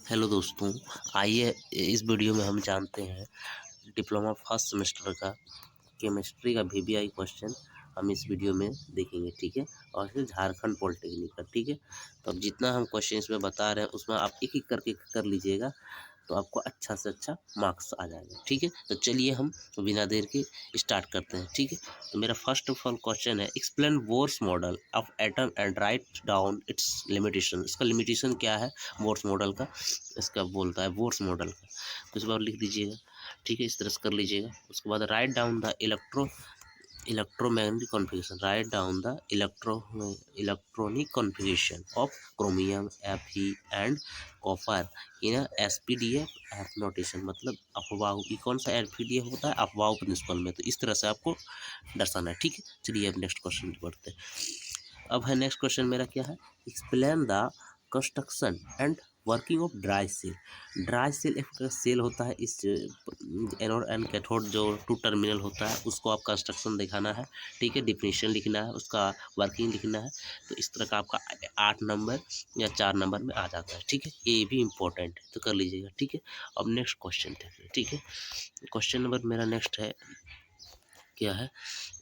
Hello दोस्तों, आइए इस वीडियो में हम जानते हैं डिप्लोमा फर्स्ट सेमेस्टर का केमिस्ट्री का वीवीआई क्वेश्चन हम इस वीडियो में देखेंगे, ठीक है। और फिर झारखंड पॉलिटेक्निक का, ठीक है। तो अब जितना हम क्वेश्चन इसमें बता रहे हैं उसमें आप एक एक करके कर लीजिएगा, तो आपको अच्छा से अच्छा मार्क्स आ जाएगा, ठीक है। तो चलिए हम बिना देर के स्टार्ट करते हैं, ठीक है। तो मेरा फर्स्ट ऑफ ऑल क्वेश्चन है, explain Bohr's model of atom and write down it's limitation. इसका लिमिटेशन क्या है बोर्स मॉडल का, इसका बोलता है बोर्स मॉडल का। तो इस बार लिख दीजिएगा, ठीक है, इस तरह से कर लीजिएगा। उसके बाद write down the electromagnetic configuration, write down the electronic configuration of chromium, Fe and copper in a SPDF F notation। मतलब अफवाह, ये कौन सा SPDF होता है, अफवाह प्रिंसिपल में। तो इस तरह से आपको दर्शाना है, ठीक है। चलिए अब नेक्स्ट क्वेश्चन पढ़ते हैं। अब है नेक्स्ट क्वेश्चन मेरा क्या है, explain the construction and working of dry cell. Dry cell एक सेल होता है, इस एनोड एंड कैथोड जो टू टर्मिनल होता है उसको आप कंस्ट्रक्शन दिखाना है, ठीक है। डिफिनीशन लिखना है, उसका वर्किंग लिखना है। तो इस तरह का आपका 8 नंबर या 4 नंबर में आ जाता है, ठीक है। ये भी इम्पोर्टेंट है, तो कर लीजिएगा, ठीक है। अब नेक्स्ट क्वेश्चन देखते हैं, ठीक है। क्वेश्चन नंबर मेरा नेक्स्ट है क्या है,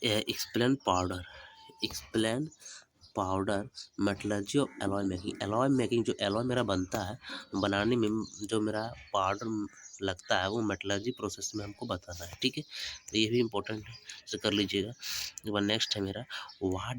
explain powder. Explain powder metallurgy of alloy making. Alloy making, जो एलॉय मेरा बनता है बनाने में जो मेरा पाउडर लगता है वो मेटलर्जी प्रोसेस में हमको बताना है, ठीक है। तो ये भी इम्पोर्टेंट है, इसे कर लीजिएगा। एक बार नेक्स्ट है मेरा, what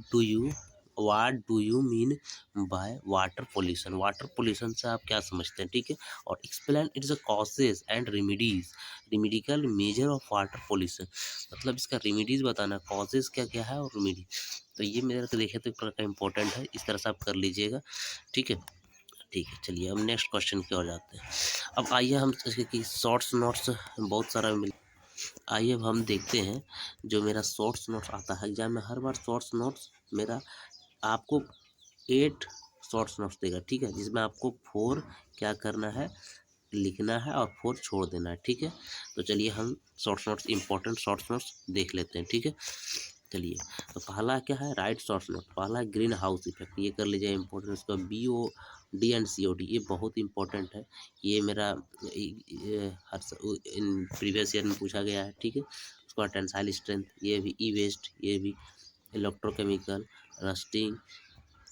do you mean by water pollution. Water pollution से आप क्या समझते हैं, ठीक है। और explain its causes and remedies, remedical measure of water pollution. मतलब इसका रेमिडीज बताना, कॉजेज क्या क्या है और रेमिडी। तो ये मेरे को देखे तो एक प्रकार का इम्पोर्टेंट है, इस तरह से आप कर लीजिएगा, ठीक है। ठीक है, चलिए अब नेक्स्ट क्वेश्चन की ओर जाते हैं। अब आइए हम इसके की शॉर्ट्स नोट्स बहुत सारा मिल, आइए अब हम देखते हैं जो मेरा शॉर्ट्स नोट्स आता है एग्जाम में। हर बार शॉर्ट्स नोट्स मेरा आपको 8 शॉर्ट्स नोट्स देगा, ठीक है, जिसमें आपको 4 क्या करना है, लिखना है और 4 छोड़ देना है, ठीक है। तो चलिए हम shorts notes, important shorts notes देख लेते हैं, ठीक है। चलिए, तो पहला क्या है, राइट शॉर्ट्स नोट। पहला है ग्रीन हाउस इफेक्ट, ये कर लीजिए इंपॉर्टेंट। उसका BOD एंड COD ये बहुत इंपॉर्टेंट है। ये मेरा इन प्रीवियस ईयर में पूछा गया है, ठीक है। उसका टेंसाइल स्ट्रेंथ, ये भी ई वेस्ट, ये भी इलेक्ट्रोकेमिकल रस्टिंग,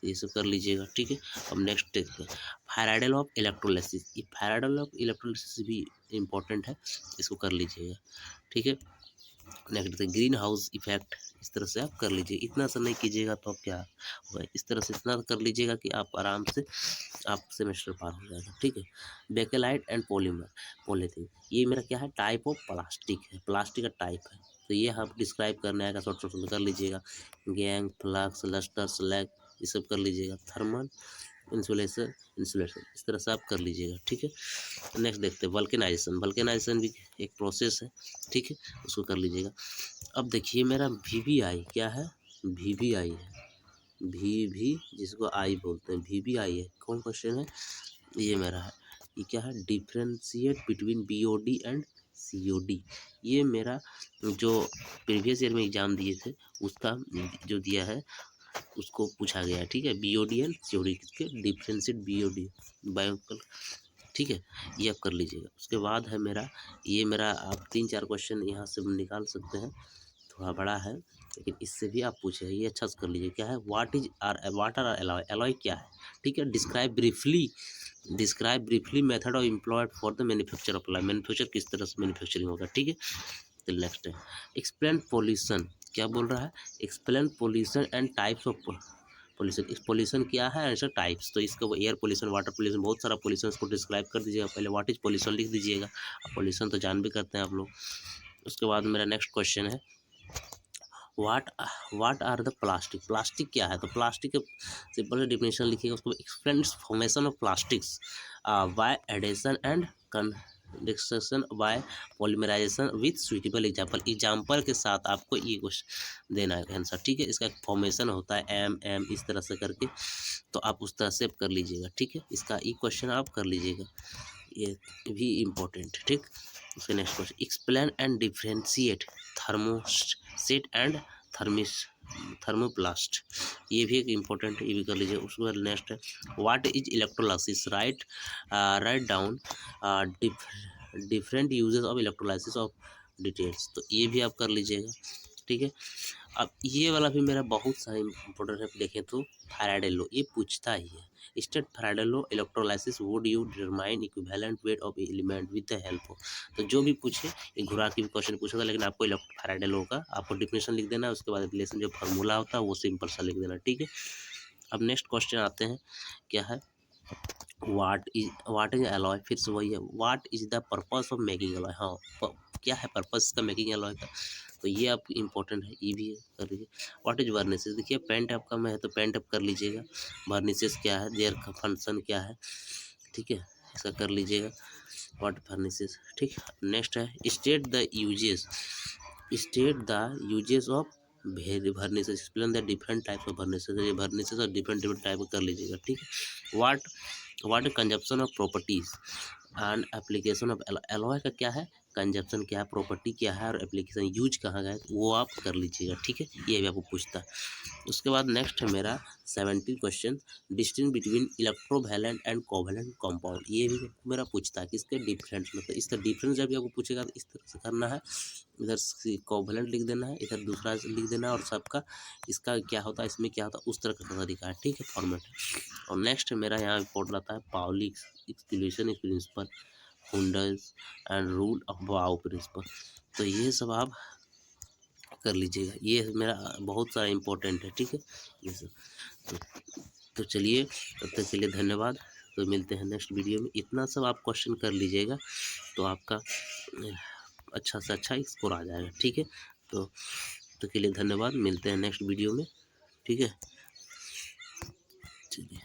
ये सब कर लीजिएगा, ठीक है। अब नेक्स्ट देखते हैं फैराडल ऑफ इलेक्ट्रोलिसिस। ये फैराडल ऑफ इलेक्ट्रोलिसिस भी इम्पोर्टेंट है, इसको कर लीजिएगा, ठीक है। नेक्स्ट ग्रीन हाउस इफेक्ट, इस तरह से आप कर लीजिए। इतना सा नहीं कीजिएगा तो आप क्या होगा, इस तरह से इतना कर लीजिएगा कि आप आराम से आप सेमेस्टर पार हो जाएगा, ठीक है। बेकेलाइट एंड पॉलीमर पॉलीथीन, ये मेरा क्या है, टाइप ऑफ प्लास्टिक है, प्लास्टिक का टाइप है। तो ये आप डिस्क्राइब करने आएगा शॉर्ट शॉर्ट में कर लीजिएगा। गैंग, फ्लक्स, लस्टर, स्लैग, ये सब कर लीजिएगा। थर्मल, इंसुलेशन, इंसुलेशन, इस तरह से आप कर लीजिएगा, ठीक है। नेक्स्ट देखते हैं वल्केनाइजेशन। वल्केनाइजेशन भी एक प्रोसेस है, ठीक है, उसको कर लीजिएगा। अब देखिए मेरा VVI क्या है, VVI है, VV जिसको आई बोलते हैं, VVI है। कौन क्वेश्चन है ये मेरा है, ये क्या है, differentiate between BOD and COD। ये मेरा जो प्रीवियस ईयर में एग्जाम दिए थे उसका जो दिया है उसको पूछा गया है, ठीक है। BOD एंड COD के डिफ्रेंशिएट BOD बायोकल, ठीक है, ये आप कर लीजिएगा। उसके बाद है मेरा, ये मेरा आप 3-4 क्वेश्चन यहाँ से निकाल सकते हैं, थोड़ा बड़ा है लेकिन इससे भी आप पूछे, ये अच्छा से कर लीजिए। क्या है, वाट आर एलॉय, एलॉय क्या है, ठीक है। Describe briefly method of employed for the manufacture of alloy. Manufacture किस तरह से मैन्युफैक्चरिंग होगा, ठीक है। तो नेक्स्ट है एक्सप्लेन पोल्यूशन, क्या बोल रहा है, explain pollution and types of pollution. इस पोल्यूशन क्या है, ऐसा टाइप्स। तो इसको एयर पोल्यूशन, वाटर पोल्यूशन, बहुत सारा पोल्यूशन, इसको डिस्क्राइब कर दीजिएगा। पहले व्हाट इज पोल्यूशन लिख दीजिएगा, पोल्यूशन तो जान भी करते हैं आप लोग। उसके बाद मेरा नेक्स्ट क्वेश्चन है what are the plastic. Plastic क्या है, तो प्लास्टिक के सिंपल डिफिनेशन लिखिएगा। उसको explain formation of plastics by addition and condensation by polymerisation with suitable example के साथ आपको ये क्वेश्चन देना है आंसर, ठीक है। इसका फॉर्मेशन होता है M इस तरह से करके, तो आप उस तरह से कर लीजिएगा, ठीक है। इसका ये क्वेश्चन आप कर लीजिएगा, ये भी इम्पोर्टेंट है, ठीक। उसके next question explain and differentiate thermoset and thermoplast, ये भी एक इम्पोर्टेंट है, ये भी कर लीजिए। उसके बाद नेक्स्ट है what is electrolysis, write down different uses of electrolysis of details, तो ये भी आप कर लीजिएगा, ठीक है। अब ये वाला भी मेरा बहुत सारा इंपॉर्टेंट है, देखें तो फैराडे लॉ ये पूछता ही है। State Faraday law electrolysis would you determine equivalent weight of element with the help of, तो जो भी पूछे, ये घुरा के भी क्वेश्चन पूछेगा, लेकिन आपको फैराडे लॉ का आपको डिफिनेशन लिख देना है, उसके बाद रिलेशन जो फार्मूला होता है वो सिंपल सा लिख देना, ठीक है। अब नेक्स्ट क्वेश्चन आते हैं, क्या है व्हाट इज एलॉय, फिर से वही है what is the purpose of making alloy, हाँ क्या है पर्पस का मेकिंग एलॉय का, तो ये आप इम्पोर्टेंट है, ये भी कर लीजिए। व्हाट इज वर्निसेस, देखिए पेंट अप का में है तो पेंट अप कर लीजिएगा। वर्निसेस क्या है, देयर का फंक्शन क्या है, ठीक है, इसका कर लीजिएगा व्हाट वर्निसेस, ठीक। नेक्स्ट है state the uses of varnishes, explain the different types of varnishes, ये वर्निसेस और डिफरेंट टाइप कर लीजिएगा, ठीक है। What consumption of properties and application of alloy का क्या है, कंजप्शन क्या है, प्रॉपर्टी क्या है और एप्लीकेशन यूज कहाँ गए, वो आप कर लीजिएगा, ठीक है, ये भी आपको पूछता है। उसके बाद नेक्स्ट है मेरा 17 question, distinguish between electrovalent and covalent compound, ये भी मेरा पूछता है कि इसके डिफरेंस, मतलब इसका डिफरेंस जब भी आपको पूछेगा तो इस तरह से करना है, इधर कोवैलेंट लिख देना है, इधर दूसरा लिख देना है, और सबका इसका क्या होता है, इसमें क्या होता है, उस तरह का तरीका है, ठीक है, फॉर्मेट। और नेक्स्ट मेरा यहाँ रिपोर्ट आता है Pauli exclusion principle, Hund's and rule of Aufbau principle, तो ये सब आप कर लीजिएगा, ये मेरा बहुत सारा इम्पोर्टेंट है, ठीक है, ये सब। तो चलिए, तब तक के लिए धन्यवाद, तो मिलते हैं नेक्स्ट वीडियो में। इतना सब आप क्वेश्चन कर लीजिएगा तो आपका अच्छा से अच्छा स्कोर आ जाएगा, ठीक है। तो के लिए धन्यवाद, मिलते हैं नेक्स्ट वीडियो में, ठीक है, चलिए।